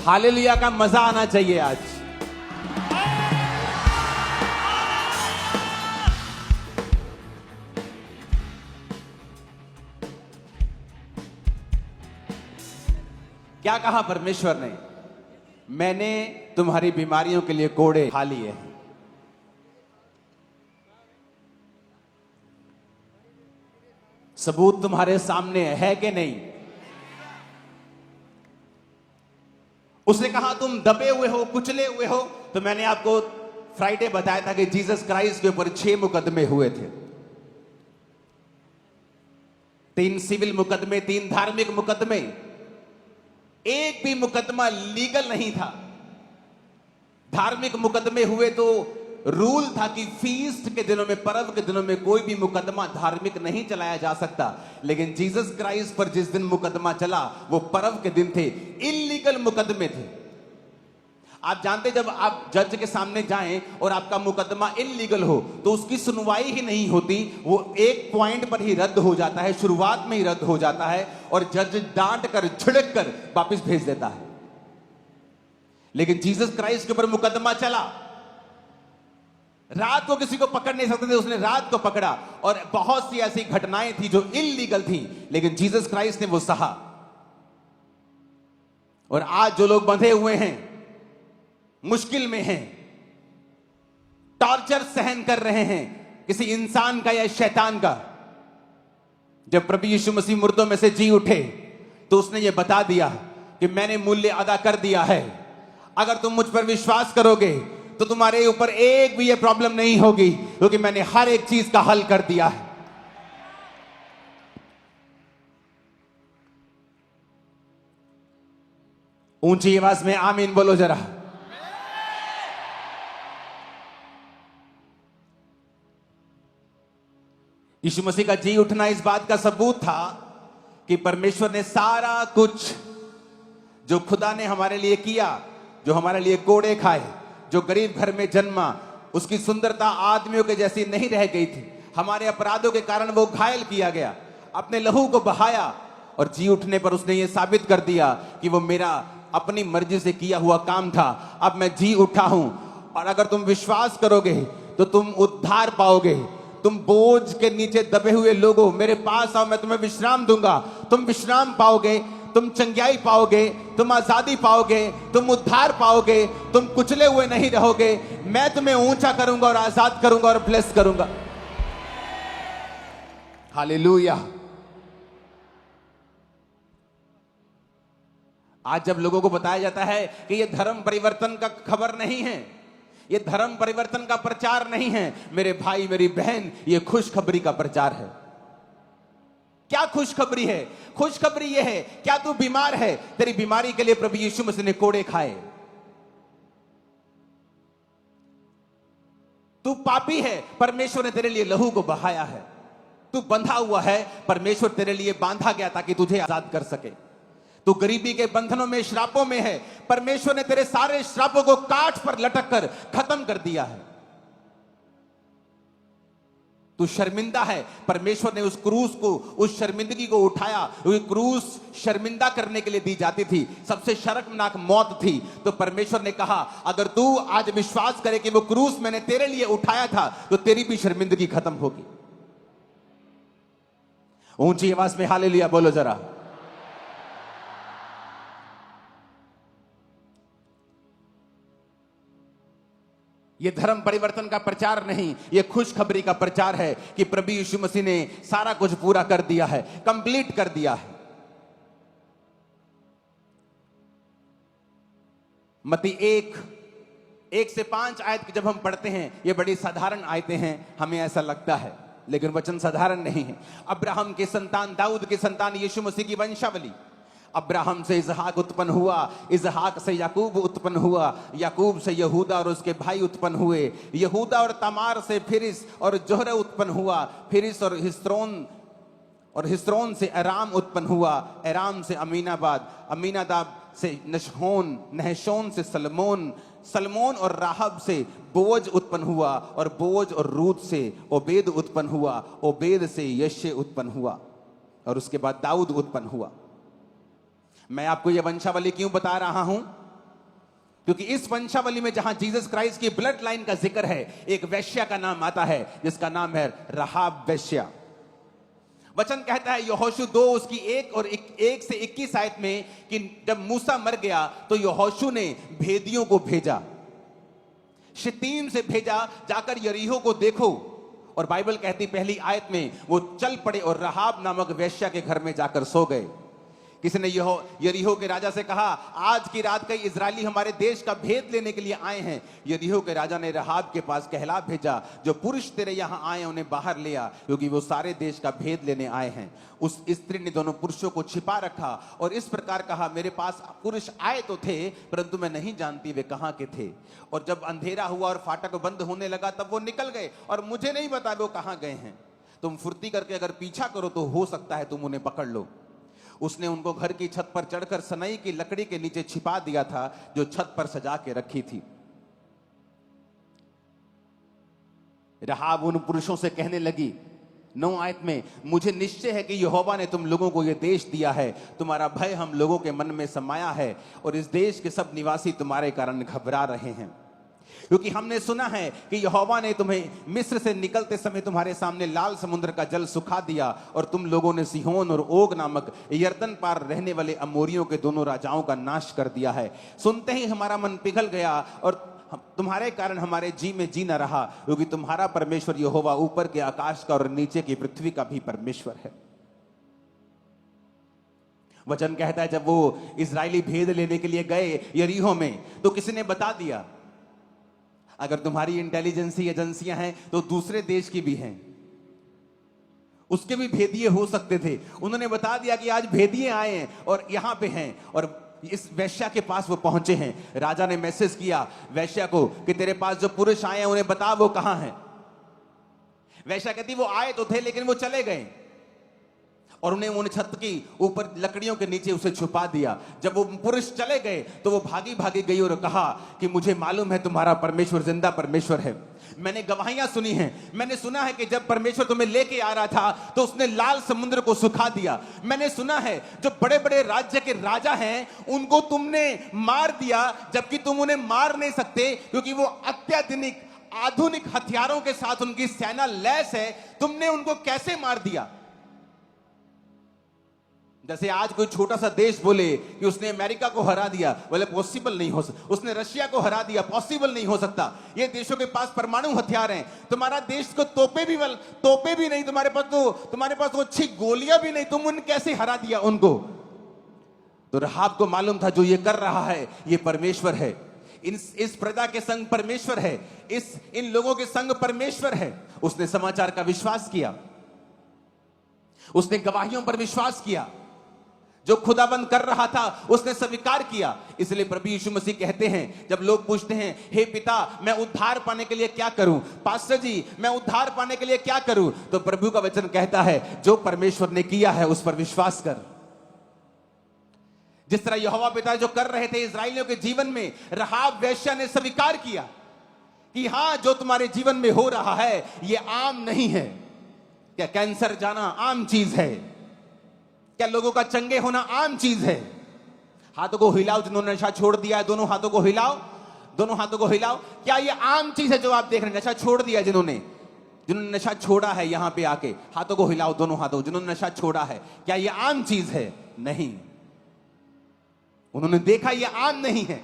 Hallelujah का मजा आना चाहिए आज। क्या कहा परमेश्वर ने? मैंने तुम्हारी बीमारियों के लिए कोड़े खा लिए। सबूत तुम्हारे सामने है कि नहीं? उसने कहा तुम दबे हुए हो, कुचले हुए हो। तो मैंने आपको फ्राइडे बताया था कि जीसस क्राइस्ट के ऊपर 6 मुकदमे हुए थे। 3 सिविल मुकदमे, 3 धार्मिक मुकदमे। एक भी मुकदमा लीगल नहीं था। धार्मिक मुकदमे हुए तो रूल था कि फीस्ट के दिनों में, पर्व के दिनों में कोई भी मुकदमा धार्मिक नहीं चलाया जा सकता। लेकिन जीसस क्राइस्ट पर जिस दिन मुकदमा चला वो पर्व के दिन थे, इल्लीगल मुकदमे थे। आप जानते, जब आप जज के सामने जाएं और आपका मुकदमा इल्लीगल हो तो उसकी सुनवाई ही नहीं होती, वो एक पॉइंट पर ही रद्द हो जाता है, शुरुआत में ही रद्द हो जाता है और जज डांट कर, झिड़क कर वापस भेज देता है। लेकिन जीसस क्राइस्ट के ऊपर मुकदमा चला। रात को किसी को पकड़ नहीं सकते थे, उसने रात को पकड़ा। और बहुत सी ऐसी घटनाएं थी जो इल्लीगल थी, लेकिन जीसस क्राइस्ट ने वो सहा। और आज जो लोग बंधे हुए हैं, मुश्किल में हैं, टॉर्चर सहन कर रहे हैं, किसी इंसान का या शैतान का, जब प्रभु यीशु मसीह मुर्दों में से जी उठे तो उसने ये बता दिया कि मैंने मूल्य अदा कर दिया है। अगर तुम मुझ पर विश्वास करोगे तो तुम्हारे ऊपर एक भी ये प्रॉब्लम नहीं होगी, क्योंकि मैंने हर एक चीज का हल कर दिया है। ऊंची आवाज में आमीन बोलो जरा। यीशु मसीह का जी उठना इस बात का सबूत था कि परमेश्वर ने सारा कुछ जो खुदा ने हमारे लिए किया, जो हमारे लिए कोड़े खाए, जो गरीब घर में जन्मा, उसकी सुंदरता आदमियों के जैसी नहीं रह गई थी। हमारे अपराधों के कारण वो घायल किया गया, अपने लहू को बहाया और जी उठने पर उसने ये साबित कर दिया कि वो मेरा अपनी मर्जी से किया हुआ काम था। अब मैं जी उठा हूं और अगर तुम विश्वास करोगे तो तुम उद्धार पाओगे। तुम बोझ के नीचे दबे हुए लोगों, मेरे पास आओ, मैं तुम्हें विश्राम दूंगा। तुम विश्राम पाओगे, तुम चंगाई पाओगे, तुम आजादी पाओगे, तुम उद्धार पाओगे, तुम कुचले हुए नहीं रहोगे। मैं तुम्हें ऊंचा करूंगा और आजाद करूंगा और ब्लेस करूंगा। हालेलुया। आज जब लोगों को बताया जाता है कि यह धर्म परिवर्तन का खबर नहीं है, यह धर्म परिवर्तन का प्रचार नहीं है, मेरे भाई मेरी बहन, यह खुशखबरी का प्रचार है। क्या खुशखबरी है? खुशखबरी यह है, क्या तू बीमार है? तेरी बीमारी के लिए प्रभु यीशु मसीह ने कोड़े खाए। तू पापी है, परमेश्वर ने तेरे लिए लहू को बहाया है। तू बंधा हुआ है, परमेश्वर तेरे लिए बांधा गया ताकि तुझे आजाद कर सके। तू गरीबी के बंधनों में, श्रापों में है, परमेश्वर ने तेरे सारे श्रापों को काठ पर लटक कर खत्म कर दिया है। तू शर्मिंदा है, परमेश्वर ने उस क्रूस को, उस शर्मिंदगी को उठाया। वो क्रूस शर्मिंदा करने के लिए दी जाती थी, सबसे शर्मनाक मौत थी। तो परमेश्वर ने कहा अगर तू आज विश्वास करे कि वो क्रूस मैंने तेरे लिए उठाया था तो तेरी भी शर्मिंदगी खत्म होगी। ऊंची आवाज में हालेलुया बोलो जरा। यह धर्म परिवर्तन का प्रचार नहीं, यह खुशखबरी का प्रचार है कि प्रभु यीशु मसीह ने सारा कुछ पूरा कर दिया है, कंप्लीट कर दिया है। मत्ती 1 से 5 आयत की जब हम पढ़ते हैं, ये बड़ी साधारण आयतें हैं, हमें ऐसा लगता है, लेकिन वचन साधारण नहीं है। अब्राहम के संतान, दाऊद के संतान, यीशु मसीह की वंशावली। अब्राहम से इजहाक उत्पन्न हुआ, इजहाक से याकूब उत्पन्न हुआ, याकूब से यहूदा और उसके भाई उत्पन्न हुए, यहूदा और तमार से फिरिस और जोहरा उत्पन्न हुआ, फिरिस और हिस्रोन से अराम उत्पन्न हुआ, अराम से अमीनाबाद, अमीनादाब से नहशोन से सलमोन और राहब से बोज उत्पन्न हुआ, और बोज और रूत से ओबेद उत्पन्न हुआ, ओबेद से यशे उत्पन्न हुआ, और उसके बाद दाऊद उत्पन्न हुआ। मैं आपको यह वंशावली क्यों बता रहा हूं? क्योंकि इस वंशावली में जहां जीसस क्राइस्ट की ब्लड लाइन का जिक्र है, एक वेश्या का नाम आता है जिसका नाम है राहाब वेश्या। वचन कहता है यहोशू 2 उसकी 1 से 21 आयत में कि जब मूसा मर गया तो यहोशू ने भेदियों को भेजा, शित्तीम से भेजा, जाकर यरीहो को देखो। और बाइबल कहती पहली आयत में वो चल पड़े और राहाब नामक वेश्या के घर में जाकर सो गए। किसी ने यरीहो के राजा से कहा, आज की रात कई इजरायली हमारे देश का भेद लेने के लिए आए हैं। यरीहो के राजा ने राहाब के पास कहला भेजा, जो पुरुष तेरे यहाँ आए उन्हें बाहर ले आ, क्योंकि वो सारे देश का भेद लेने आए हैं। उस स्त्री ने दोनों पुरुषों को छिपा रखा और इस प्रकार कहा, मेरे पास पुरुष आए तो थे, परंतु मैं नहीं जानती वे कहाँ के थे। और जब अंधेरा हुआ और फाटक बंद होने लगा तब वो निकल गए और मुझे नहीं पता वो कहाँ गए हैं। तुम फुर्ती करके अगर पीछा करो तो हो सकता है तुम उन्हें पकड़ लो। उसने उनको घर की छत पर चढ़कर सनई की लकड़ी के नीचे छिपा दिया था जो छत पर सजा के रखी थी। राहाब उन पुरुषों से कहने लगी 9 आयत में, मुझे निश्चय है कि यहोवा ने तुम लोगों को यह देश दिया है, तुम्हारा भय हम लोगों के मन में समाया है और इस देश के सब निवासी तुम्हारे कारण घबरा रहे हैं, क्योंकि हमने सुना है कि यहोवा ने तुम्हें मिस्र से निकलते समय तुम्हारे सामने लाल समुद्र का जल सुखा दिया और तुम लोगों ने सिहोन और ओग नामक यरदन पार रहने वाले अमोरियों के दोनों राजाओं का नाश कर दिया है। सुनते ही हमारा मन पिघल गया और तुम्हारे कारण हमारे जी में जी न रहा, क्योंकि तुम्हारा परमेश्वर यहोवा ऊपर के आकाश का और नीचे की पृथ्वी का भी परमेश्वर है। वचन कहता है जब वो इजरायली भेद लेने के लिए गए यरीहो में तो किसी ने बता दिया, अगर तुम्हारी इंटेलिजेंसी एजेंसियां हैं तो दूसरे देश की भी हैं, उसके भी भेदिए हो सकते थे। उन्होंने बता दिया कि आज भेदिए आए हैं और यहां पे हैं और इस वेश्या के पास वो पहुंचे हैं। राजा ने मैसेज किया वेश्या को कि तेरे पास जो पुरुष आए हैं उन्हें बता वो कहां हैं। वेश्या कहती वो आए तो थे लेकिन वो चले गए और उन्हें उन छत की ऊपर लकड़ियों के नीचे उसे छुपा दिया। जब वो पुरुष चले गए तो वो भागी भागी गई और कहा कि मुझे मालूम है तुम्हारा परमेश्वर जिंदा परमेश्वर है। मैंने गवाहियां सुनी हैं, मैंने सुना है कि जब परमेश्वर तुम्हें लेके आ रहा था तो उसने लाल समुद्र को सुखा दिया। मैंने सुना है जो बड़े बड़े राज्य के राजा हैं उनको तुमने मार दिया, जबकि तुम उन्हें मार नहीं सकते क्योंकि वो अत्याधुनिक आधुनिक हथियारों के साथ उनकी सेना लैस है। तुमने उनको कैसे मार दिया? जैसे आज कोई छोटा सा देश बोले कि उसने अमेरिका को हरा दिया, बोले पॉसिबल नहीं हो सकता। उसने रशिया को हरा दिया, पॉसिबल नहीं हो सकता। ये देशों के पास परमाणु हथियार हैं, तुम्हारा देश को तोपे भी नहीं, तुम्हारे पास तो अच्छी गोलियां भी नहीं, तुम उन कैसे हरा दिया उनको? तो राहाब को मालूम था जो ये कर रहा है ये परमेश्वर है, इस प्रजा के संग परमेश्वर है, इन लोगों के संग परमेश्वर है। उसने समाचार का विश्वास किया, उसने गवाहियों पर विश्वास किया, जो खुदाबंद कर रहा था उसने स्वीकार किया। इसलिए प्रभु यीशु मसीह कहते हैं, जब लोग पूछते हैं हे पिता मैं उद्धार पाने के लिए क्या करूं, पास्टर जी मैं उद्धार पाने के लिए क्या करूं, तो प्रभु का वचन कहता है जो परमेश्वर ने किया है उस पर विश्वास कर। जिस तरह यहोवा पिता जो कर रहे थे इजरायलियों के जीवन में, राहाब वेश्या ने स्वीकार किया कि हां जो तुम्हारे जीवन में हो रहा है ये आम नहीं है। क्या कैंसर जाना आम चीज है? क्या लोगों का चंगे होना आम चीज है? हाथों को हिलाओ जिन्होंने नशा छोड़ दिया है, दोनों हाथों को हिलाओ, दोनों हाथों को हिलाओ। क्या ये आम चीज है जो आप देख रहे हैं? नशा छोड़ दिया जिन्होंने नशा छोड़ा है, यहां पे आके हाथों को हिलाओ, दोनों हाथों, जिन्होंने नशा छोड़ा है। क्या ये आम चीज है? नहीं। उन्होंने देखा ये आम नहीं है।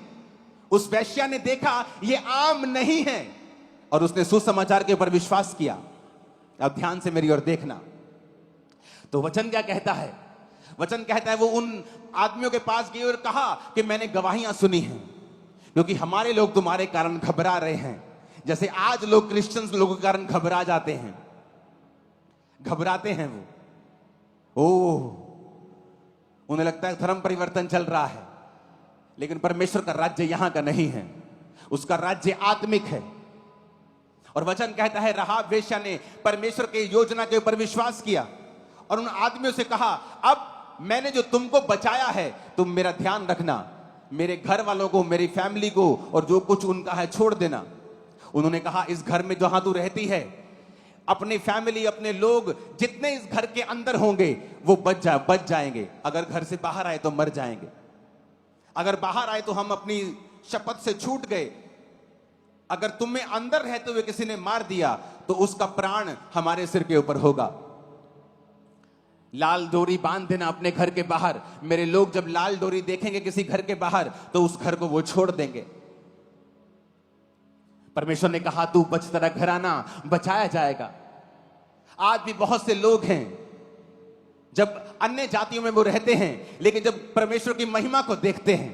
उस वेश्या ने देखा ये आम नहीं है और उसने सुसमाचार के ऊपर विश्वास किया। अब ध्यान से मेरी ओर देखना। तो वचन क्या कहता है? वचन कहता है वो उन आदमियों के पास गई और कहा कि मैंने गवाहियां सुनी हैं, क्योंकि हमारे लोग तुम्हारे कारण घबरा रहे हैं, जैसे आज लोग क्रिश्चियंस लोगों के कारण घबरा जाते हैं, घबराते हैं वो। उन्हें लगता है धर्म परिवर्तन चल रहा है, लेकिन परमेश्वर का राज्य यहां का नहीं है, उसका राज्य आत्मिक है। और वचन कहता है राहाब वेश्या ने परमेश्वर के योजना के ऊपर विश्वास किया और उन आदमियों से कहा अब मैंने जो तुमको बचाया है तुम मेरा ध्यान रखना, मेरे घर वालों को, मेरी फैमिली को और जो कुछ उनका है छोड़ देना। उन्होंने कहा इस घर में जहां तू रहती है, अपनी फैमिली, अपने लोग जितने इस घर के अंदर होंगे वो बच जाएंगे। अगर घर से बाहर आए तो मर जाएंगे, अगर बाहर आए तो हम अपनी शपथ से छूट गए, अगर तुम में अंदर रहते हुए किसी ने मार दिया तो उसका प्राण हमारे सिर के ऊपर होगा। लाल डोरी बांध देना अपने घर के बाहर। मेरे लोग जब लाल डोरी देखेंगे किसी घर के बाहर तो उस घर को वो छोड़ देंगे। परमेश्वर ने कहा तू बच, तेरा घराना बचाया जाएगा। आज भी बहुत से लोग हैं जब अन्य जातियों में वो रहते हैं, लेकिन जब परमेश्वर की महिमा को देखते हैं,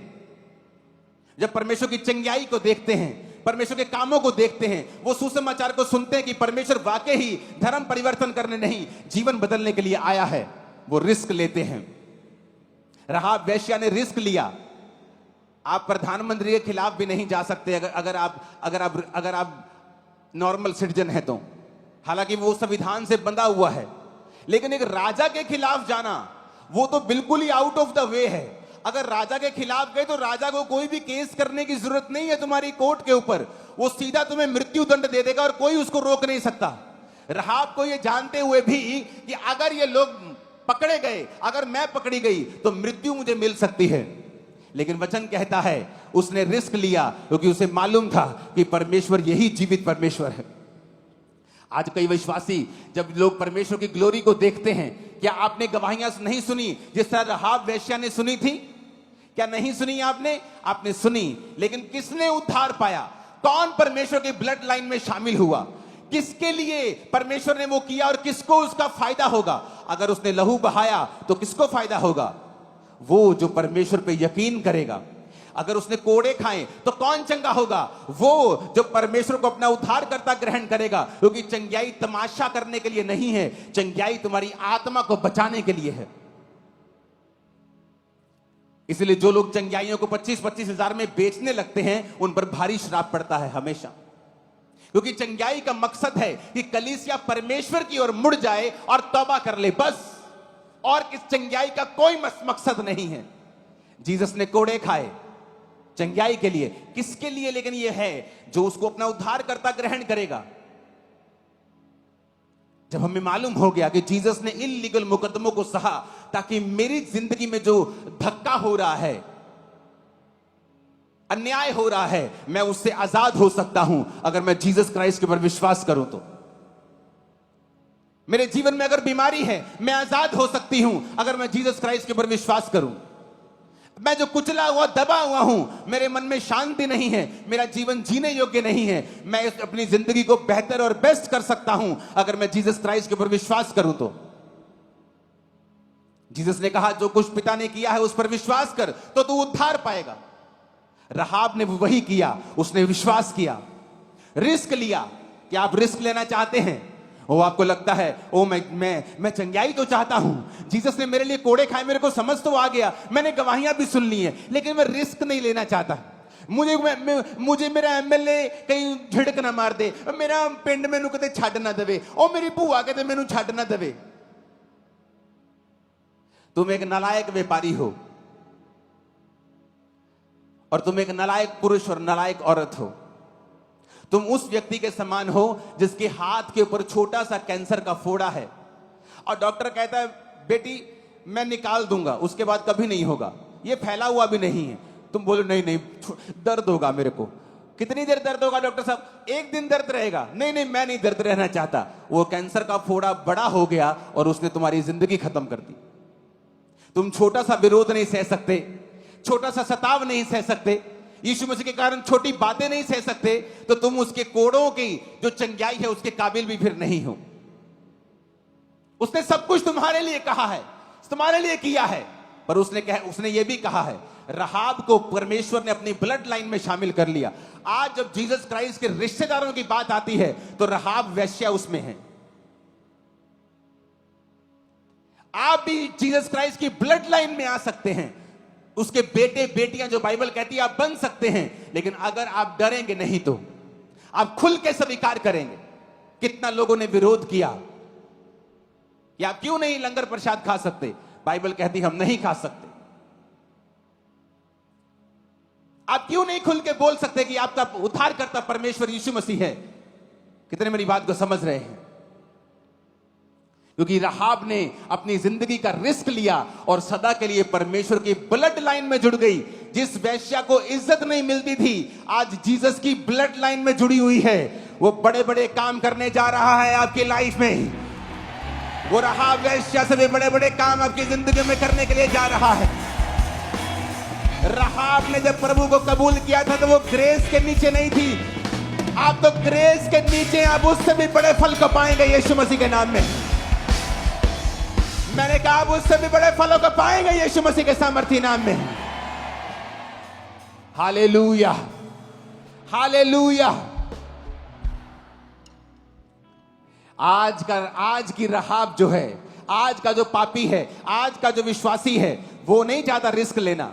जब परमेश्वर की चंगियाई को देखते हैं, परमेश्वर के कामों को देखते हैं, वो सुसमाचार को सुनते हैं कि परमेश्वर वाकई ही धर्म परिवर्तन करने नहीं, जीवन बदलने के लिए आया है, वो रिस्क लेते हैं। राहाब वेश्या ने रिस्क लिया। आप प्रधानमंत्री के खिलाफ भी नहीं जा सकते अगर आप नॉर्मल सिटीजन है तो, हालांकि वो संविधान से बंधा हुआ है, लेकिन एक राजा के खिलाफ जाना वो तो बिल्कुल ही आउट ऑफ द वे है। अगर राजा के खिलाफ गए तो राजा को कोई भी केस करने की जरूरत नहीं है तुम्हारी कोर्ट के ऊपर, वो सीधा तुम्हें मृत्यु दंड दे देगा और कोई उसको रोक नहीं सकता। राहाब को ये जानते हुए भी कि अगर ये लोग पकड़े गए, अगर मैं पकड़ी गई तो मृत्यु मुझे मिल सकती है, लेकिन वचन कहता है उसने रिस्क लिया क्योंकि उसे मालूम था कि परमेश्वर यही जीवित परमेश्वर है। आज कई विश्वासी जब लोग परमेश्वर की ग्लोरी को देखते हैं, क्या आपने गवाहियां नहीं सुनी जिस तरह राहाब वेश्या ने सुनी थी? क्या नहीं सुनी आपने सुनी, लेकिन किसने उद्धार पाया? कौन परमेश्वर की ब्लड लाइन में शामिल हुआ? किसके लिए परमेश्वर ने वो किया और किसको उसका फायदा होगा? अगर उसने लहू बहाया तो किसको फायदा होगा? वो जो परमेश्वर पे यकीन करेगा। अगर उसने कोड़े खाए तो कौन चंगा होगा? वो जो परमेश्वर को अपना उद्धारकर्ता ग्रहण करेगा, क्योंकि चंगियाई तमाशा करने के लिए नहीं है, चंगियाई तुम्हारी आत्मा को बचाने के लिए है। इसलिए जो लोग चंगियाइयों को 25-25 हजार में बेचने लगते हैं, उन पर भारी श्राप पड़ता है हमेशा, क्योंकि चंगियाई का मकसद है कि कलीसिया परमेश्वर की ओर मुड़ जाए और तौबा कर ले, बस। और इस चंगियाई का कोई मकसद नहीं है। जीसस ने कोड़े खाए चंगियाई के लिए, किसके लिए? लेकिन यह है जो उसको अपना उद्धारकर्ता ग्रहण करेगा। जब हमें मालूम हो गया कि जीसस ने इल्लीगल मुकदमों को सहा ताकि मेरी जिंदगी में जो धक्का हो रहा है, अन्याय हो रहा है, मैं उससे आजाद हो सकता हूं अगर मैं जीसस क्राइस्ट के ऊपर विश्वास करूं तो। मेरे जीवन में अगर बीमारी है, मैं आजाद हो सकती हूं अगर मैं जीसस क्राइस्ट के ऊपर विश्वास करूं। मैं जो कुचला हुआ, दबा हुआ हूं, मेरे मन में शांति नहीं है, मेरा जीवन जीने योग्य नहीं है, मैं अपनी जिंदगी को बेहतर और बेस्ट कर सकता हूं अगर मैं जीसस क्राइस्ट के ऊपर विश्वास करूं तो। जीसस ने कहा जो कुछ पिता ने किया है उस पर विश्वास कर तो तू उद्धार पाएगा। राहाब ने वही किया, उसने विश्वास किया, रिस्क लिया। क्या आप रिस्क लेना चाहते हैं? वो आपको लगता है ओ मैं चंगियाई तो चाहता हूं, जीसस ने मेरे लिए कोड़े खाए, मेरे को समझ तो आ गया, मैंने गवाहियां भी सुन ली हैं, लेकिन मैं रिस्क नहीं लेना चाहता। मुझे मेरा एमएलए कहीं झिड़क ना मार दे, मेरा पिंड मैनू कदे छड्ड ना देवे, ओ मेरी भूआ कदे मैनू छड्ड ना देवे। तुम एक नालायक व्यापारी हो और तुम एक नालायक पुरुष और नालायक औरत हो। तुम उस व्यक्ति के समान हो जिसके हाथ के ऊपर छोटा सा कैंसर का फोड़ा है और डॉक्टर कहता है बेटी मैं निकाल दूंगा, उसके बाद कभी नहीं होगा, ये फैला हुआ भी नहीं है। तुम बोलो नहीं दर्द होगा मेरे को। कितनी देर दर्द होगा डॉक्टर साहब? एक दिन दर्द रहेगा। नहीं मैं नहीं दर्द रहना चाहता। वो कैंसर का फोड़ा बड़ा हो गया और उसने तुम्हारी जिंदगी खत्म कर दी। तुम छोटा सा विरोध नहीं सह सकते, छोटा सा सताव नहीं सह सकते, यीशु मसीह के कारण छोटी बातें नहीं सह सकते, तो तुम उसके कोड़ों की जो चंगियाई है उसके काबिल भी फिर नहीं हो। उसने सब कुछ तुम्हारे लिए कहा है, तुम्हारे लिए किया है, पर उसने ये भी कहा है, राहाब को परमेश्वर ने अपनी ब्लड लाइन में शामिल कर लिया। आज जब जीसस क्राइस्ट के रिश्तेदारों की बात आती है तो राहाब वेश्या उसमें है। आप भी जीसस क्राइस्ट की ब्लड लाइन में आ सकते हैं, उसके बेटे बेटियां जो बाइबल कहती है आप बन सकते हैं, लेकिन अगर आप डरेंगे नहीं तो आप खुल के स्वीकार करेंगे। कितना लोगों ने विरोध किया कि आप क्यों नहीं लंगर प्रसाद खा सकते? बाइबल कहती हम नहीं खा सकते। आप क्यों नहीं खुल के बोल सकते कि आपका उद्धारकर्ता परमेश्वर यीशु मसीह है? कितने मेरी बात को समझ रहे हैं? क्योंकि रहाब ने अपनी जिंदगी का रिस्क लिया और सदा के लिए परमेश्वर की ब्लड लाइन में जुड़ गई। जिस वैश्या को इज्जत नहीं मिलती थी, आज जीसस की ब्लड लाइन में जुड़ी हुई है। वो बड़े बड़े काम करने जा रहा है आपकी लाइफ में। वो रहाब वैश्या से भी बड़े बड़े काम आपकी जिंदगी में करने के लिए जा रहा है। रहाब ने जब प्रभु को कबूल किया था तो वो ग्रेस के नीचे नहीं थी। आप तो ग्रेस के नीचे, आप उससे भी बड़े फल को पाएंगे यीशु मसीह के नाम में। मैंने कहा आप उससे भी बड़े फलों को पाएंगे यीशु मसीह के सामर्थी नाम में। Hallelujah, hallelujah. आज की रहाब जो है, आज का जो पापी है, आज का जो विश्वासी है, वो नहीं चाहता रिस्क लेना।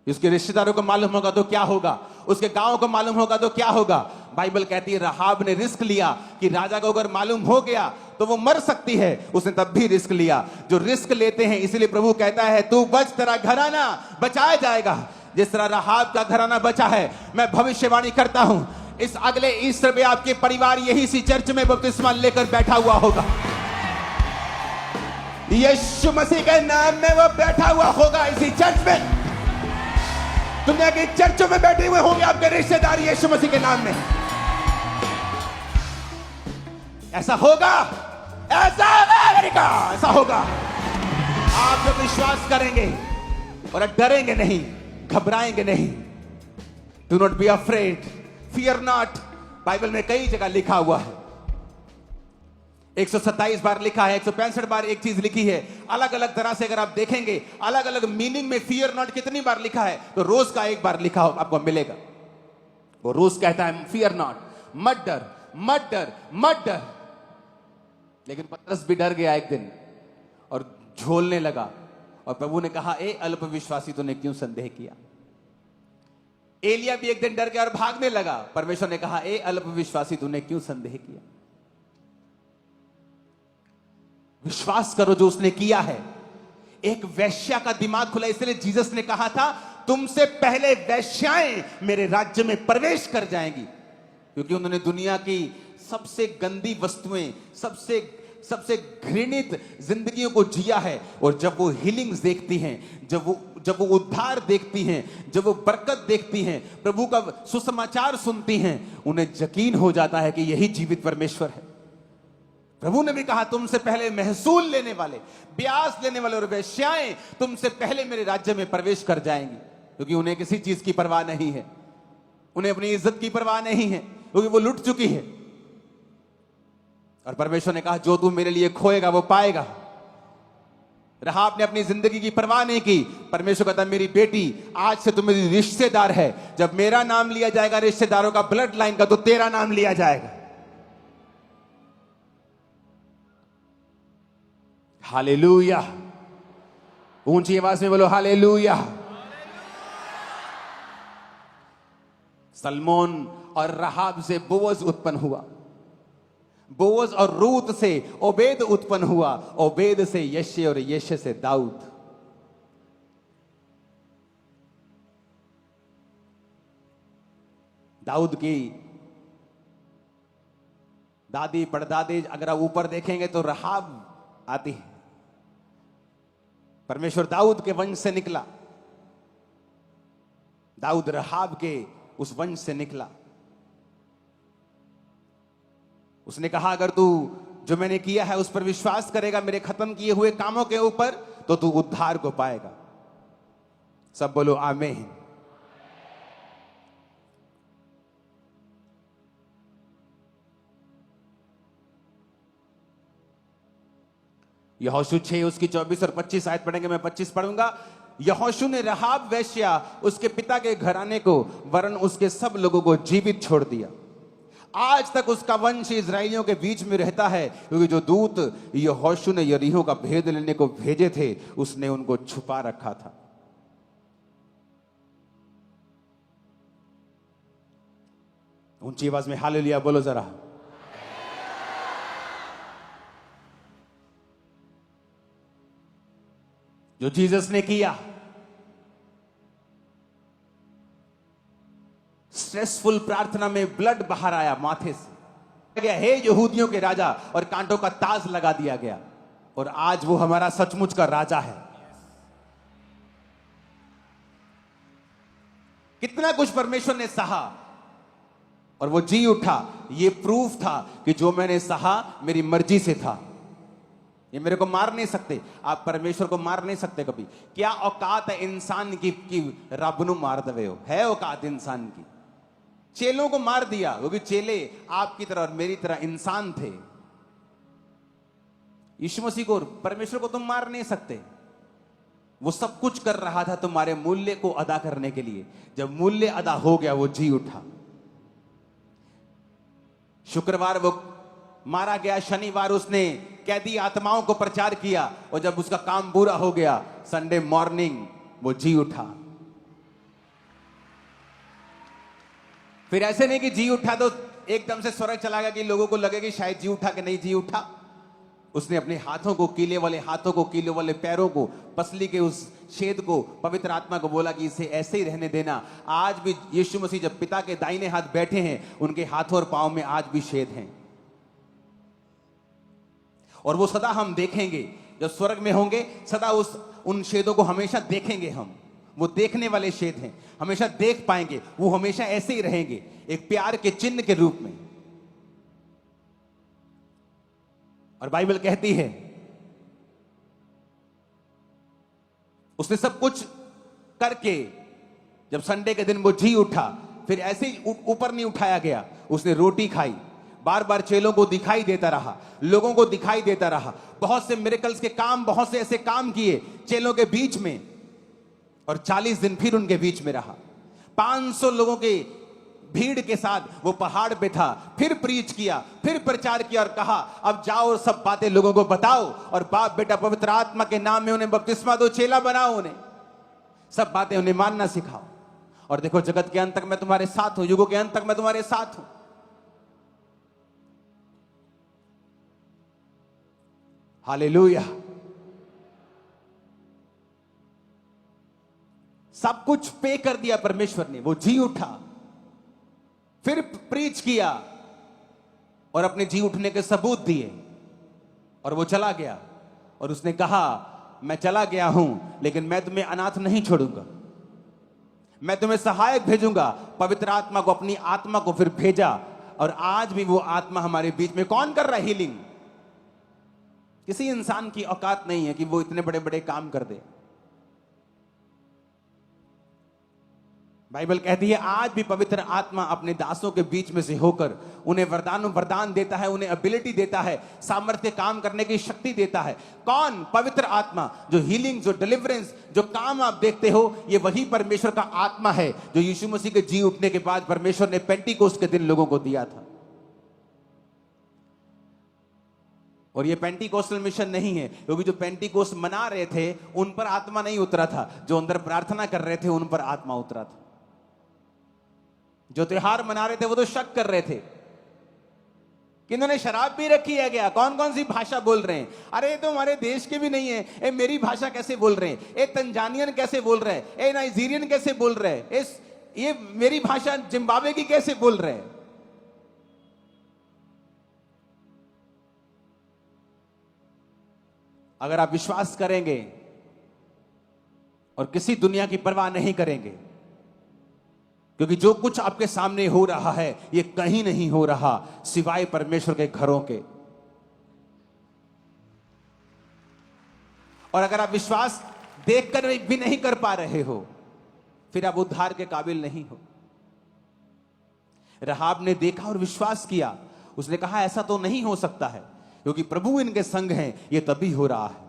उसके रिश्तेदारों को मालूम होगा तो क्या होगा, उसके गांव को मालूम होगा तो क्या होगा। बाइबल कहती है रहाब ने रिस्क लिया कि राजा को अगर मालूम हो गया तो वो मर सकती है, उसने तब भी रिस्क लिया। जो रिस्क लेते हैं, इसलिए प्रभु कहता है तू बच, तेरा घराना बचाया जाएगा। जिस तरह रहाब का घराना बचा है, मैं भविष्यवाणी करता हूं इस अगले ईस्टर में आपके परिवार यही सी चर्च में बपतिस्मा लेकर बैठा हुआ होगा। यीशु मसीह के नाम में वो बैठा हुआ होगा इसी चर्च में। दुनिया की चर्चों में बैठे हुए होंगे आपके रिश्तेदार यीशु मसीह के नाम में। ऐसा होगा, ऐसा होगा, ऐसा होगा। आप जब विश्वास करेंगे और डरेंगे नहीं, घबराएंगे नहीं। Do not be afraid, fear not. Bible में कई जगह लिखा हुआ है, 127 बार लिखा है, 165 बार एक चीज लिखी है। अलग अलग तरह से अगर आप देखेंगे, अलग अलग मीनिंग में फियर नॉट कितनी बार लिखा है, तो रोज का एक बार लिखा आपको मिलेगा। वो रोज कहता है फियर नॉट, मत डर, मत डर, मत डर। लेकिन पतरस भी डर गया एक दिन और झोलने लगा, और प्रभु ने कहा ए अल्प विश्वासी, तूने क्यों संदेह किया। एलिया भी एक दिन डर गया और भागने लगा। परमेश्वर ने कहा ए अल्प विश्वासी, तूने क्यों संदेह किया। विश्वास करो जो उसने किया है। एक वैश्या का दिमाग खुला, इसलिए जीसस ने कहा था तुमसे पहले वैश्याएं मेरे राज्य में प्रवेश कर जाएंगी। क्योंकि उन्होंने दुनिया की सबसे गंदी वस्तुएं, सबसे घृणित जिंदगियों को जिया है। और जब वो हीलिंग्स देखती हैं, जब वो उद्धार देखती हैं, जब वो बरकत देखती हैं, प्रभु का सुसमाचार सुनती हैं, उन्हें यकीन हो जाता है कि यही जीवित परमेश्वर है। प्रभु ने भी कहा तुमसे पहले महसूल लेने वाले, ब्याज लेने वाले और वेश्याएं तुमसे पहले मेरे राज्य में प्रवेश कर जाएंगी। क्योंकि उन्हें किसी चीज की परवाह नहीं है, उन्हें अपनी इज्जत की परवाह नहीं है, क्योंकि वो लुट चुकी है। और परमेश्वर ने कहा जो तू मेरे लिए खोएगा वो पाएगा। रहाब ने अपनी जिंदगी की परवाह नहीं की। परमेश्वर कहता मेरी बेटी, आज से तू मेरी रिश्तेदार है। जब मेरा नाम लिया जाएगा रिश्तेदारों का, ब्लड लाइन का, तो तेरा नाम लिया जाएगा। हालेलुया। ऊंची आवाज में बोलो हालेलुया। सलमोन और रहाब से बोअज उत्पन्न हुआ, बोअज और रूत से ओबेद उत्पन्न हुआ, ओबेद से यशे और यशे से दाऊद। दाऊद की दादी परदादी अगर आप ऊपर देखेंगे तो रहाब आती है। परमेश्वर दाऊद के वंश से निकला, दाऊद रहाब के उस वंश से निकला। उसने कहा अगर तू जो मैंने किया है उस पर विश्वास करेगा, मेरे खत्म किए हुए कामों के ऊपर, तो तू उद्धार को पाएगा। सब बोलो आमीन। यहोशू 6 उसकी 24 और 25 आयत पढ़ेंगे, मैं 25 पढ़ूंगा। यहोशू ने रहाब वेश्या, उसके पिता के घराने को, वरन उसके सब लोगों को जीवित छोड़ दिया। आज तक उसका वंश इजराइलियों के बीच में रहता है, क्योंकि जो दूत यहोशू ने यरीहो का भेद लेने को भेजे थे, उसने उनको छुपा रखा था। ऊंची आवाज में हालेलुया बोलो जरा। जो जीसस ने किया, स्ट्रेसफुल प्रार्थना में ब्लड बाहर आया माथे से, गया, हे यहूदियों के राजा, और कांटों का ताज लगा दिया गया। और आज वो हमारा सचमुच का राजा है। कितना कुछ परमेश्वर ने सहा और वो जी उठा। ये प्रूफ था कि जो मैंने सहा मेरी मर्जी से था। ये मेरे को मार नहीं सकते। आप परमेश्वर को मार नहीं सकते कभी। क्या औकात है इंसान की कि रब नु मार दवे हो? है औकात इंसान की? चेलों को मार दिया क्योंकि चेले आपकी तरह और मेरी तरह इंसान थे। यीशु मसीह को, परमेश्वर को तुम मार नहीं सकते। वो सब कुछ कर रहा था तुम्हारे मूल्य को अदा करने के लिए। जब मूल्य अदा हो गया वो जी उठा। शुक्रवार वो मारा गया, शनिवार उसने कैदी आत्माओं को प्रचार किया, और जब उसका काम पूरा हो गया संडे मॉर्निंग वो जी उठा। फिर ऐसे नहीं कि जी उठा तो एकदम से स्वर्ग चला गया कि लोगों को लगे कि शायद जी उठा कि नहीं जी उठा। उसने अपने हाथों को, कीले वाले हाथों को, कीले वाले पैरों को, पसली के उस छेद को पवित्र आत्मा को बोला कि इसे ऐसे ही रहने देना। आज भी यीशु मसीह जब पिता के दाहिने हाथ बैठे हैं, उनके हाथों और पांव में आज भी छेद हैं। और वो सदा हम देखेंगे, जब स्वर्ग में होंगे सदा उन छेदों को हमेशा देखेंगे हम। वो देखने वाले छेद हैं, हमेशा देख पाएंगे। वो हमेशा ऐसे ही रहेंगे, एक प्यार के चिन्ह के रूप में। और बाइबल कहती है उसने सब कुछ करके जब संडे के दिन वो जी उठा, फिर ऐसे ही ऊपर नहीं उठाया गया। उसने रोटी खाई, बार बार चेलों को दिखाई देता रहा, लोगों को दिखाई देता रहा। बहुत से मिरेकल्स के काम, बहुत से ऐसे काम किए चेलों के बीच में, और 40 दिन फिर उनके बीच में रहा। 500 लोगों के भीड़ के साथ वो पहाड़ पे था। फिर प्रीच किया, फिर प्रचार किया और कहा अब जाओ और सब बातें लोगों को बताओ, और बाप बेटा पवित्र आत्मा के नाम में उन्हें बपतिस्मा दो, चेला बनाओ, उन्हें सब बातें उन्हें मानना सिखाओ। और देखो जगत के अंत तक मैं तुम्हारे साथ हूं, युगों के अंत तक मैं तुम्हारे साथ हूं। हालेलुया। सब कुछ पे कर दिया परमेश्वर ने। वो जी उठा, फिर प्रीच किया और अपने जी उठने के सबूत दिए, और वो चला गया। और उसने कहा मैं चला गया हूं लेकिन मैं तुम्हें अनाथ नहीं छोड़ूंगा, मैं तुम्हें सहायक भेजूंगा। पवित्र आत्मा को, अपनी आत्मा को फिर भेजा। और आज भी वो आत्मा हमारे बीच में कौन कर रहा है हीलिंग? किसी इंसान की औकात नहीं है कि वो इतने बड़े बड़े काम कर दे। बाइबल कहती है आज भी पवित्र आत्मा अपने दासों के बीच में से होकर उन्हें वरदान देता है, उन्हें एबिलिटी देता है, सामर्थ्य काम करने की शक्ति देता है। कौन? पवित्र आत्मा। जो हीलिंग, जो डिलीवरेंस, जो काम आप देखते हो, ये वही परमेश्वर का आत्मा है जो यीशु मसीह के जी उठने के बाद परमेश्वर ने पेंटिकोस्ट के दिन लोगों को दिया था। और ये पेंटिकोस्टल मिशन नहीं है, क्योंकि जो पेंटिकोस्ट मना रहे थे उन पर आत्मा नहीं उतरा था, जो अंदर प्रार्थना कर रहे थे उन पर आत्मा उतरा था। जो त्योहार मना रहे थे वो तो शक कर रहे थे कि इन्होंने शराब पी रखी है क्या, कौन कौन सी भाषा बोल रहे हैं, अरे ये तो हमारे देश के भी नहीं है, ए मेरी भाषा कैसे बोल रहे हैं, ए तंजानियन कैसे बोल रहे हैं, ए नाइजीरियन कैसे बोल रहे हैं, ये मेरी भाषा जिम्बाब्वे की कैसे बोल रहे हैं। अगर आप विश्वास करेंगे और किसी दुनिया की परवाह नहीं करेंगे, क्योंकि जो कुछ आपके सामने हो रहा है ये कहीं नहीं हो रहा सिवाय परमेश्वर के घरों के। और अगर आप विश्वास देखकर भी नहीं कर पा रहे हो, फिर आप उद्धार के काबिल नहीं हो। राहाब ने देखा और विश्वास किया। उसने कहा ऐसा तो नहीं हो सकता है, क्योंकि प्रभु इनके संग हैं, ये तभी हो रहा है।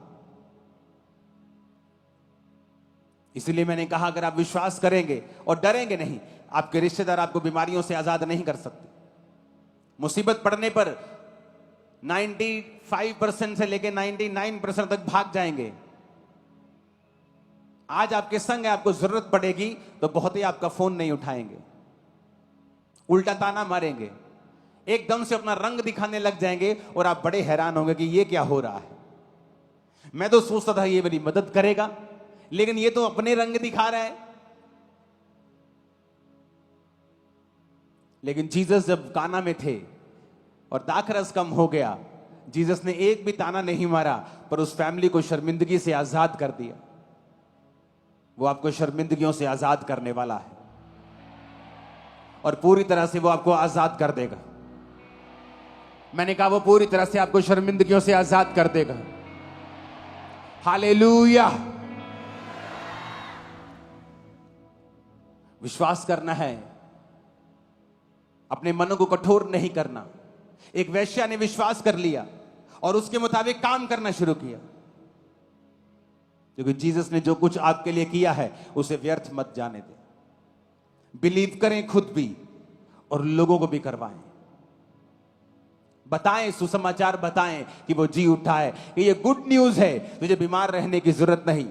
इसलिए मैंने कहा अगर आप विश्वास करेंगे और डरेंगे नहीं, आपके रिश्तेदार आपको बीमारियों से आजाद नहीं कर सकते। मुसीबत पड़ने पर 95% से लेकर 99% तक भाग जाएंगे। आज आपके संग है, आपको जरूरत पड़ेगी तो बहुत ही आपका फोन नहीं उठाएंगे, उल्टा ताना मारेंगे, एकदम से अपना रंग दिखाने लग जाएंगे और आप बड़े हैरान होंगे कि ये क्या हो रहा है। मैं तो सोचता था ये मेरी मदद करेगा, लेकिन ये तो अपने रंग दिखा रहा है। लेकिन जीसस जब काना में थे और दाखरस कम हो गया। जीसस ने एक भी ताना नहीं मारा, पर उस फैमिली को शर्मिंदगी से आजाद कर दिया। वो आपको शर्मिंदगियों से आजाद करने वाला है और पूरी तरह से वो आपको आजाद कर देगा। मैंने कहा वो पूरी तरह से आपको शर्मिंदगियों से आजाद कर देगा। हालेलुया। विश्वास करना है, अपने मन को कठोर नहीं करना। एक वेश्या ने विश्वास कर लिया और उसके मुताबिक काम करना शुरू किया, क्योंकि जीसस ने जो कुछ आपके लिए किया है उसे व्यर्थ मत जाने दें। बिलीव करें खुद भी और लोगों को भी करवाएं, बताएं, सुसमाचार बताएं कि वो जी उठा है, कि ये गुड न्यूज है, तुझे बीमार रहने की जरूरत नहीं।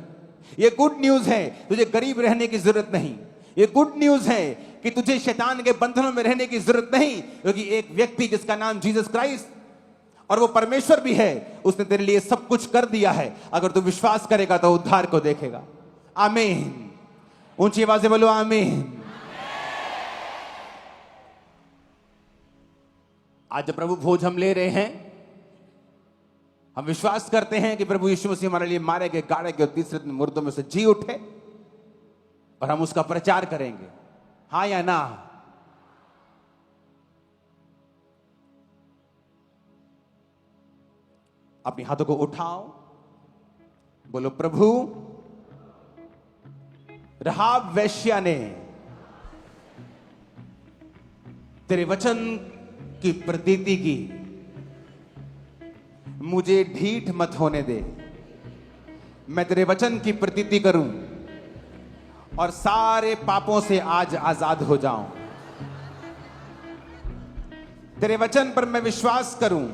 ये गुड न्यूज है, तुझे गरीब रहने की जरूरत नहीं। ये गुड न्यूज है कि तुझे शैतान के बंधनों में रहने की जरूरत नहीं, क्योंकि एक व्यक्ति जिसका नाम जीसस क्राइस्ट और वो परमेश्वर भी है, उसने तेरे लिए सब कुछ कर दिया है। अगर तू विश्वास करेगा तो उद्धार को देखेगा। आमीन। ऊंची आवाज से बोलो आमीन। आज जब प्रभु भोज हम ले रहे हैं, हम विश्वास करते हैं कि प्रभु यीशु मसीह हमारे लिए मारे गए, गाड़े गए और तीसरे दिन मुर्दों में से जी उठे, और हम उसका प्रचार करेंगे। हाँ या ना? अपने हाथों को उठाओ, बोलो प्रभु, राहाब वेश्या ने तेरे वचन की प्रतीति की, मुझे ढीठ मत होने दे। मैं तेरे वचन की प्रतीति करूं और सारे पापों से आज आजाद हो जाऊं। तेरे वचन पर मैं विश्वास करूं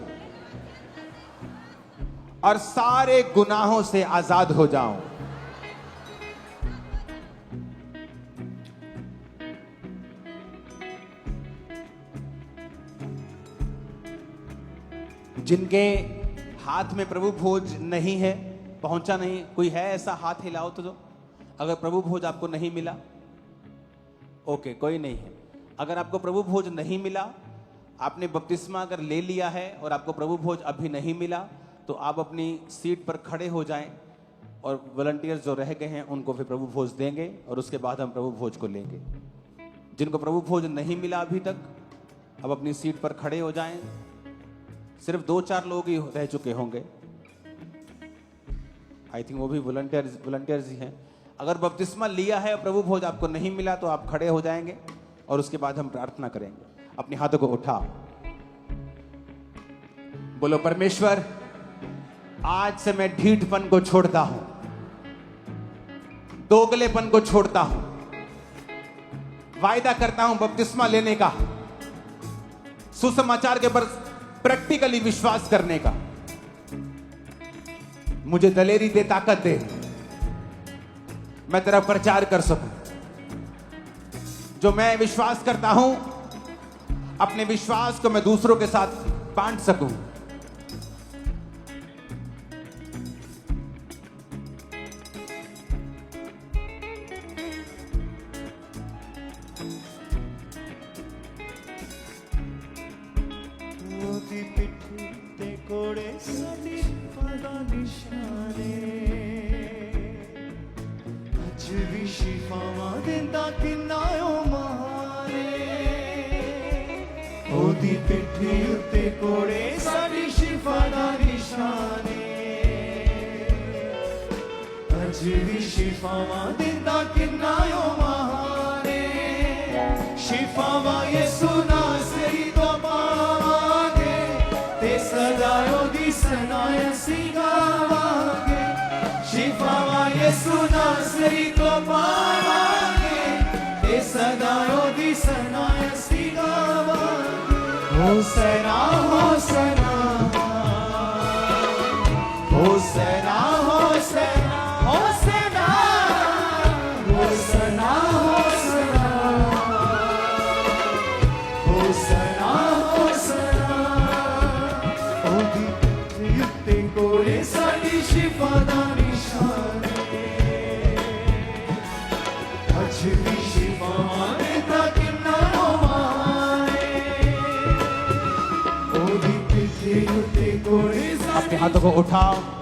और सारे गुनाहों से आजाद हो जाऊं। जिनके हाथ में प्रभु भोज नहीं है, पहुंचा नहीं, कोई है ऐसा? हाथ हिलाओ तो अगर प्रभु भोज आपको नहीं मिला, ओके, कोई नहीं है। अगर आपको प्रभु भोज नहीं मिला, आपने बपतिस्मा अगर ले लिया है और आपको प्रभु भोज अभी नहीं मिला, तो आप अपनी सीट पर खड़े हो जाएं और वॉलंटियर्स जो रह गए हैं उनको फिर प्रभु भोज देंगे और उसके बाद हम प्रभु भोज को लेंगे। जिनको प्रभु भोज नहीं मिला अभी तक, अब अपनी सीट पर खड़े हो जाएं। सिर्फ 2-4 लोग ही रह चुके होंगे, आई थिंक वो भी वॉलंटियर्स ही हैं। अगर बपतिस्मा लिया है और प्रभु भोज आपको नहीं मिला तो आप खड़े हो जाएंगे और उसके बाद हम प्रार्थना करेंगे। अपने हाथों को उठा, बोलो परमेश्वर, आज से मैं ढीठपन को छोड़ता हूं, दोगलेपन को छोड़ता हूं, वायदा करता हूं बपतिस्मा लेने का, सुसमाचार के पर प्रैक्टिकली विश्वास करने का। मुझे दलेरी दे, ताकत दे, मैं तेरा प्रचार कर सकूं। जो मैं विश्वास करता हूं, अपने विश्वास को मैं दूसरों के साथ बांट सकूं। अपने हाथों को उठाओ